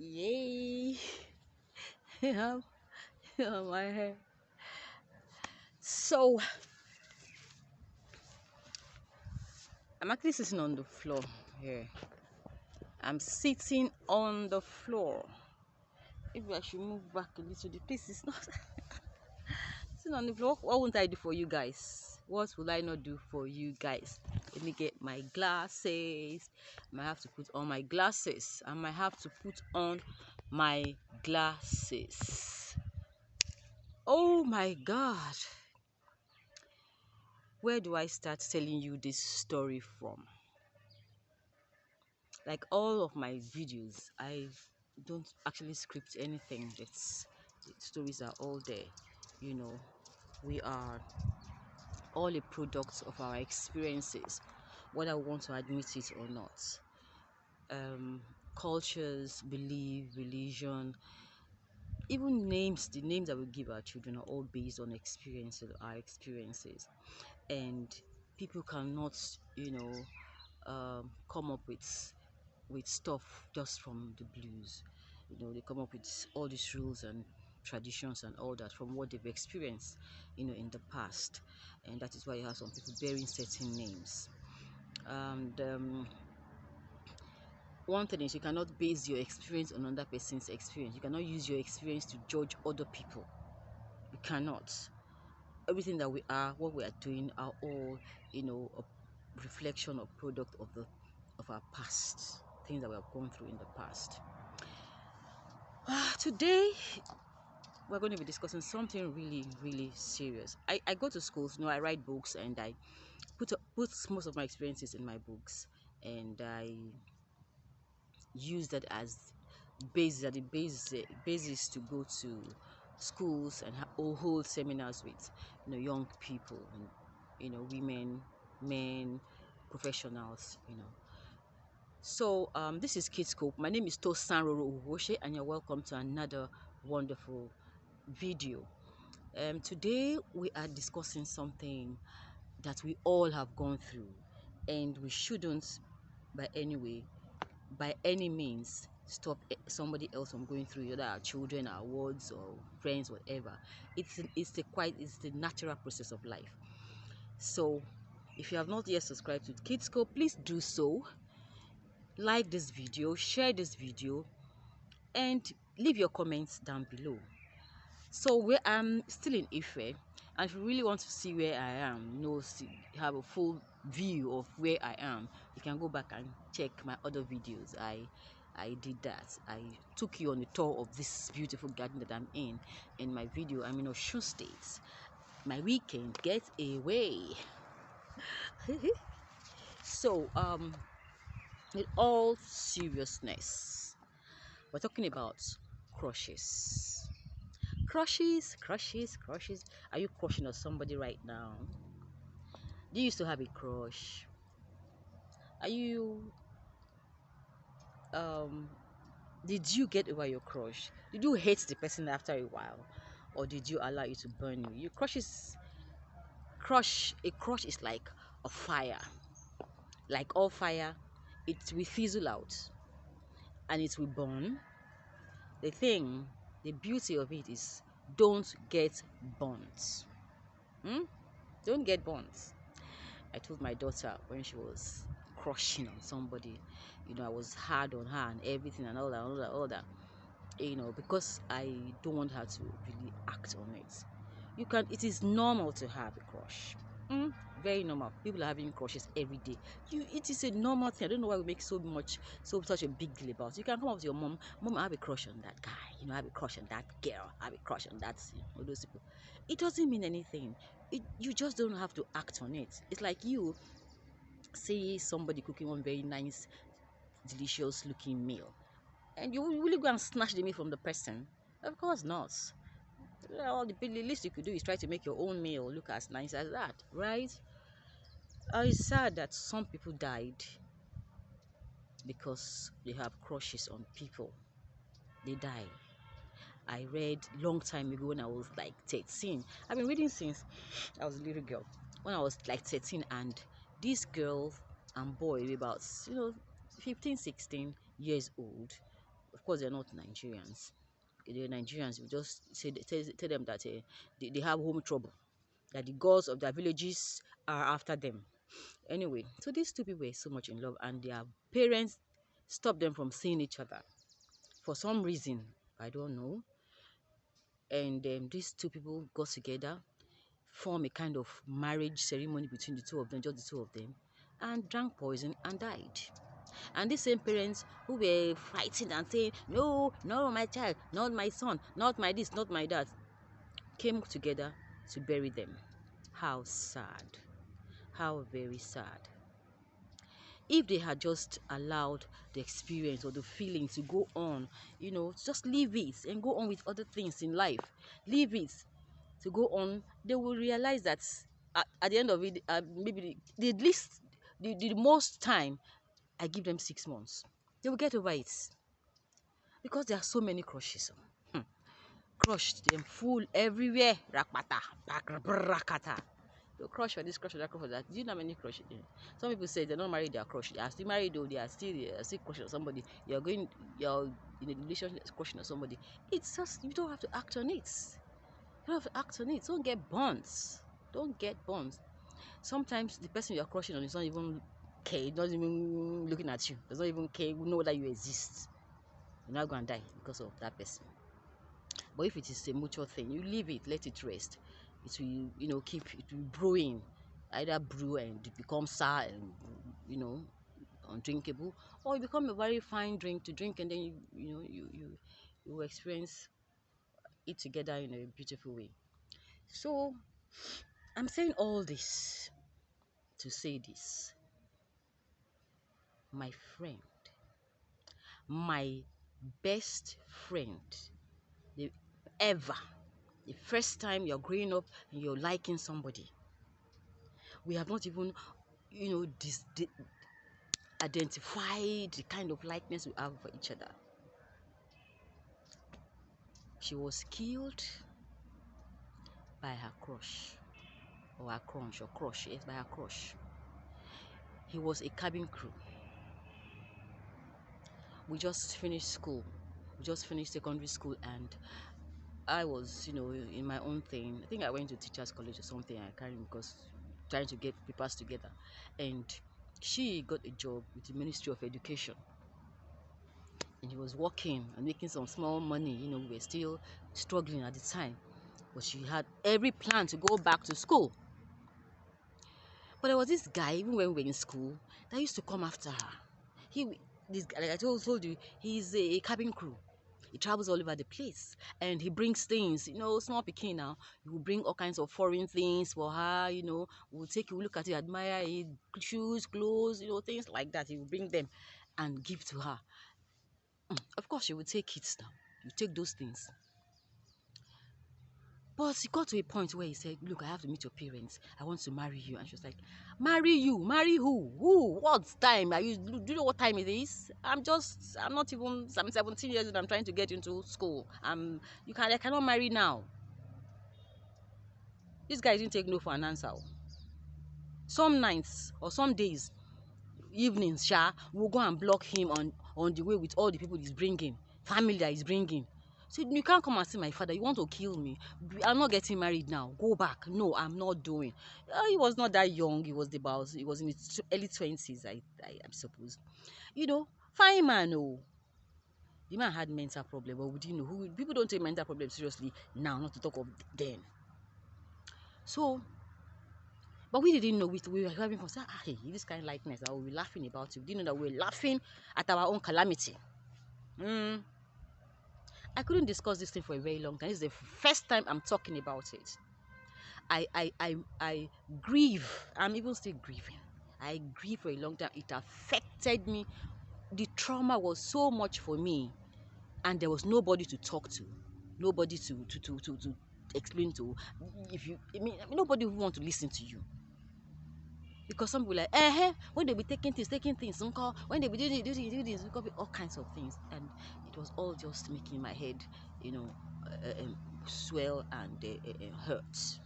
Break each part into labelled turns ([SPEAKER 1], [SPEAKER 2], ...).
[SPEAKER 1] Yay! Yeah, my hair. So I'm actually sitting on the floor here. I'm sitting on the floor. Maybe I should move back a little. The place is not sitting on the floor. What won't I do for you guys? What will I not do for you guys? Let me get my glasses. I might have to put on my glasses. I might have to put on my glasses. Oh my God. Where do I start telling you this story from? Like all of my videos, I don't actually script anything. The stories are all there. You know, we are all a product of our experiences, whether we want to admit it or not. Cultures, belief, religion, even names, the names that we give our children are all based on experiences, our experiences. And people cannot, come up with stuff just from the blues. They come up with all these rules and traditions and all that from what they've experienced, in the past. And that is why you have some people bearing certain names. And one thing is, you cannot base your experience on another person's experience. You cannot use your experience to judge other people. You cannot. Everything that we are, what we are doing, are all, a reflection or product of our past, things that we have gone through in the past. Today we're going to be discussing something really, really serious. I go to schools, I write books, and I put most of my experiences in my books, and I use that as basis to go to schools and hold seminars with young people and women, men, professionals. So this is Kidscope. My name is Roro-Oghoshe, and you're welcome to another wonderful video. Today we are discussing something that we all have gone through, and we shouldn't by any means stop somebody else from going through, whether our children, our wards, or friends, whatever. It's the natural process of life. So if you have not yet subscribed to Kidscope, please do so. Like this video, share this video, and leave your comments down below. So where I'm still in Ife, and if you really want to see where I am, have a full view of where I am, you can go back and check my other videos. I did that. I took you on a tour of this beautiful garden that I'm in. In my video, I'm in Osun State. My weekend getaway. So in all seriousness, we're talking about crushes. Crushes. Are you crushing on somebody right now? Do you used to have a crush? Are you did you get over your crush? Did you hate the person after a while, or did you allow it to burn you? Your a crush is like a fire. Like all fire, it will fizzle out and it will burn. The beauty of it is, don't get burnt. Don't get burnt. I told my daughter when she was crushing on somebody, I was hard on her and everything and all that, because I don't want her to really act on it. It is normal to have a crush. Very normal. People are having crushes every day. It is a normal thing. I don't know why we make such a big deal about it. You can come up to your mom, I have a crush on that guy. I have a crush on that girl. I have a crush on that, all those people. It doesn't mean anything. You just don't have to act on it. It's like you see somebody cooking one very nice, delicious looking meal, and you will really go and snatch the meal from the person. Of course not. Well, the least you could do is try to make your own meal look as nice as that, right? It's sad that some people died because they have crushes on people. They die. I read long time ago when I was like 13. I've been reading since I was a little girl. When I was like 13, and this girl and boy, about 15, 16 years old, course, they're not Nigerians. The Nigerians will just tell them that they have home trouble, that the gods of their villages are after them. Anyway, so these two people were so much in love, and their parents stopped them from seeing each other for some reason. I don't know. And these two people got together, form a kind of marriage ceremony between the two of them, just the two of them, and drank poison and died. And these same parents who were fighting and saying, no, no, my child, not my son, not my this, not my that, came together to bury them. How sad. How very sad. If they had just allowed the experience or the feeling to go on, just leave it and go on with other things in life. Leave it to go on. They will realize that at the end of it, maybe the least, the most time, I give them 6 months. They will get over it because there are so many crushes. Crushed them full everywhere. Rakpata, rakata. You crush for this, crush for that, crush for that. Do you know how many crushes? Some people say they're not married, they are crushed. They are still married though, they are still crushing on somebody. You're in a relationship crushing on somebody. It's just, you don't have to act on it. You don't have to act on it. Don't get bonds. Don't get bonds. Sometimes the person you're crushing on is not even care, not even looking at you, does not even care, know that you exist. You're not going to die because of that person. But if it is a mutual thing, you leave it, let it rest. It will, keep it will brewing, either brew and become sour and undrinkable, or it become a very fine drink to drink, and then you will experience it together in a beautiful way. So I'm saying all this to say this, my friend, my best friend, the ever. The first time you're growing up and you're liking somebody, we have not even, identified the kind of likeness we have for each other. She was killed by her crush, or her crunch, or crush, yes, by her crush. He was a cabin crew. We just finished school. We just finished secondary school, and I was, in my own thing. I think I went to teachers college or something. I can't remember, because trying to get papers together, and she got a job with the Ministry of Education, and he was working and making some small money. We were still struggling at the time, but she had every plan to go back to school. But there was this guy, even when we were in school, that used to come after her. This guy, like I told you, he's a cabin crew. He travels all over the place, and he brings things. Small pikin now. He will bring all kinds of foreign things for her. We'll look at it, admire it, shoes, clothes, things like that. He will bring them and give to her. Of course, she will take it now. You take those things. But he got to a point where he said, look, I have to meet your parents. I want to marry you. And she was like, marry you? Marry who? Who? What time? Do you know what time it is? I'm 17 years old. I'm trying to get into school. I cannot marry now. This guy didn't take no for an answer. Some nights or some days, evenings, we'll go and block him on the way with all the people he's bringing, family that he's bringing. So you can't come and see my father. You want to kill me? I'm not getting married now. Go back. No, I'm not doing. He was not that young. He was in his early 20s, I suppose. Fine man. Oh, the man had mental problem, but we didn't know who. People don't take mental problems seriously now, not to talk of then. So, but we didn't know. We were having fun. Hey, this kind of likeness. I will be laughing about it. We didn't know that we were laughing at our own calamity. I couldn't discuss this thing for a very long time. This is the first time I'm talking about it. I grieve. I'm even still grieving. I grieve for a long time. It affected me. The trauma was so much for me, and there was nobody to talk to, nobody to explain to. Nobody who want to listen to you. Because some people like, when they be taking things, when they be doing this, all kinds of things, and it was all just making my head, swell and hurt.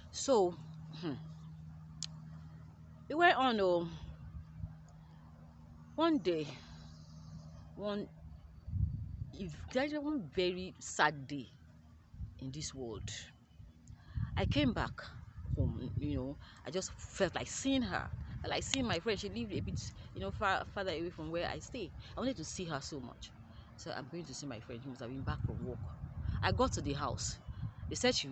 [SPEAKER 1] So, we went on. One day, one there's one very sad day in this world. I came back home, I just felt like seeing her. I like seeing my friend. She lived a bit, farther away from where I stay. I wanted to see her so much. So I'm going to see my friend. She must have been back from work. I got to the house. They said she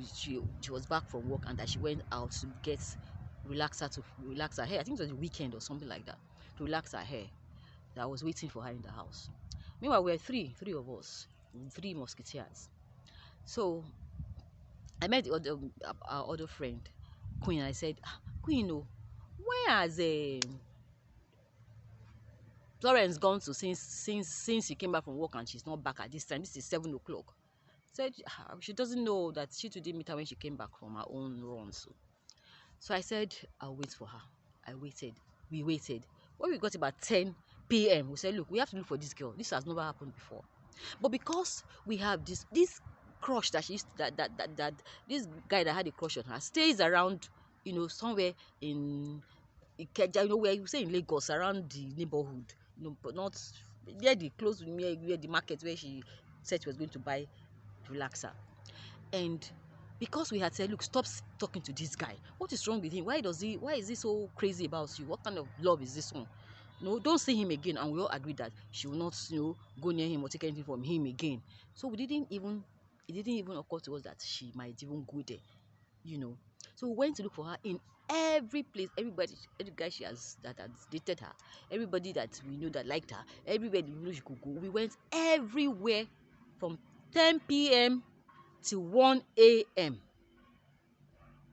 [SPEAKER 1] was back from work and that she went out to get relaxer to relax her hair. I think it was the weekend or something like that. To relax her hair. That I was waiting for her in the house. Meanwhile, we're three of us, three musketeers. So I met our other friend, Queen. I said, Queen, oh, where has Florence gone to since she came back from work and she's not back at this time? This is 7 o'clock. Said she doesn't know that she today meet her when she came back from her own run. So I said, I'll wait for her. I waited. We waited. When we got about 10 p.m., we said, look, we have to look for this girl. This has never happened before. But because we have this crush that she used that this guy that had a crush on her stays around, somewhere in Ikeja, where you say in Lagos, around the neighborhood, but not near the close near the market where she said she was going to buy relaxer. And because we had said, look, stop talking to this guy. What is wrong with him? Why is he so crazy about you? What kind of love is this one? No, don't see him again. And we all agreed that she will not, go near him or take anything from him again. So it didn't even occur to us that she might even go there, So we went to look for her in every place. Every guy that has dated her, everybody that we knew that liked her, everywhere we knew she could go. We went everywhere from 10 p.m. till 1 a.m.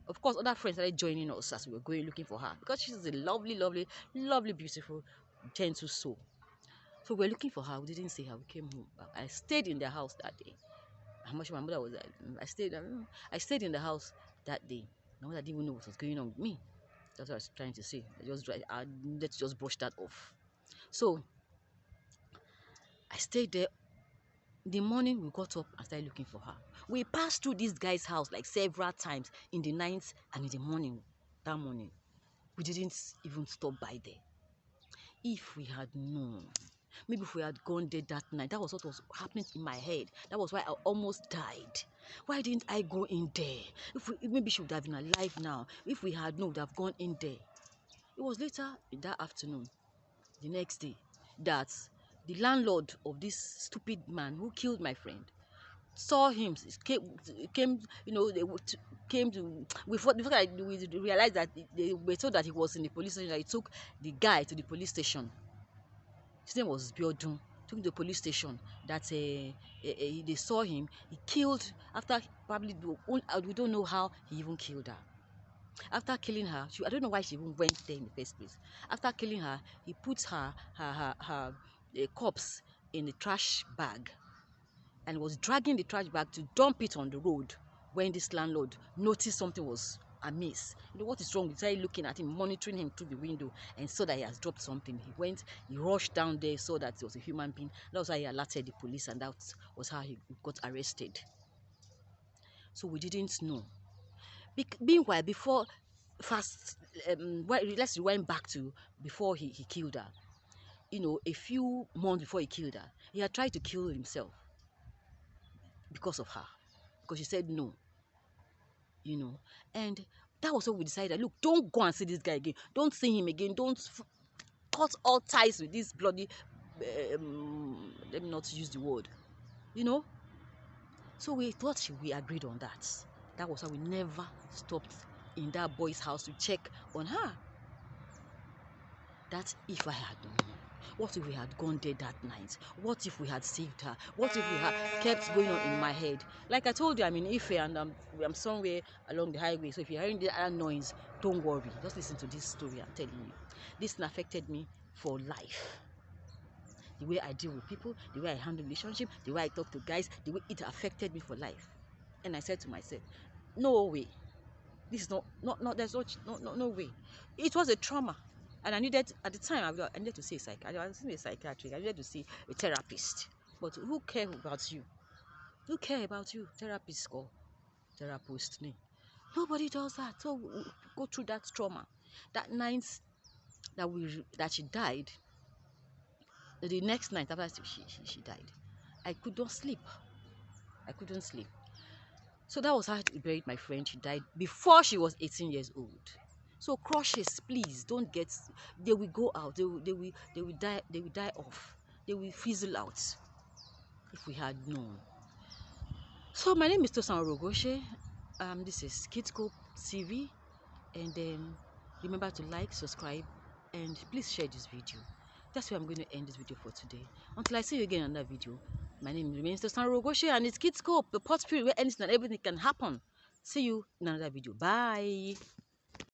[SPEAKER 1] Of course, other friends started joining us as we were going looking for her because she's a lovely, lovely, lovely, beautiful, gentle soul. So we were looking for her. We didn't see her. We came home. I stayed in their house that day. How much my mother was there? I stayed in the house that day. My mother didn't even know what was going on with me. That's what I was trying to say. Let's just brush that off. So I stayed there. The morning we got up and started looking for her. We passed through this guy's house like several times in the night and in the morning. That morning, we didn't even stop by there. If we had known, maybe if we had gone there that night, that was what was happening in my head. That was why I almost died. Why didn't I go in there? Maybe she would have been alive now. If we had known, we would have gone in there. It was later in that afternoon, the next day, that the landlord of this stupid man who killed my friend saw him, came they came to before we realized that they were told that he was in the police station. That he took the guy to the police station. His name was Biodun. Took him to the police station. That they saw him. He killed after probably we don't know how he even killed her. After killing her, I don't know why she even went there in the first place. After killing her, he put her corpse in the trash bag and was dragging the trash bag to dump it on the road when this landlord noticed something was amiss. What is wrong? He started looking at him, monitoring him through the window, and saw that he has dropped something. He rushed down there, saw that it was a human being. That was how he alerted the police, and that was how he got arrested. So we didn't know. Meanwhile, before fast, let's rewind back to before he killed her. A few months before he killed her, he had tried to kill himself because of her, because she said no, and that was what we decided. Look, don't go and see this guy again. Don't see him again. Don't cut all ties with this bloody. Let me not use the word, So we thought we agreed on that. That was why we never stopped in that boy's house to check on her. That if I had known, what if we had gone there that night? What if we had saved her? What if we had kept going on in my head? Like I told you, I'm in Ife and I'm somewhere along the highway. So if you're hearing the other noise, don't worry. Just listen to this story I'm telling you. This affected me for life. The way I deal with people, the way I handle relationship, the way I talk to guys, the way it affected me for life. And I said to myself, no way. This is not there's no way. It was a trauma. And I needed, at the time, I needed to see a psychiatrist. I was in a psychiatrist. I needed to see a therapist. But who cares about you? Who cares about you? Therapist or therapist? Nobody does that. So we go through that trauma. That night that she died, the next night after she died, I could not sleep. I couldn't sleep. So that was how we buried my friend. She died before she was 18 years old. So crushes, please don't get. They will go out. They will die. They will die off. They will fizzle out. If we had known. So my name is Tosan Roro-Oghoshe. This is Kidscope TV, and remember to like, subscribe, and please share this video. That's where I'm going to end this video for today. Until I see you again in another video. My name remains Tosan Roro-Oghoshe, and it's Kidscope, the pot spirit where anything and everything can happen. See you in another video. Bye.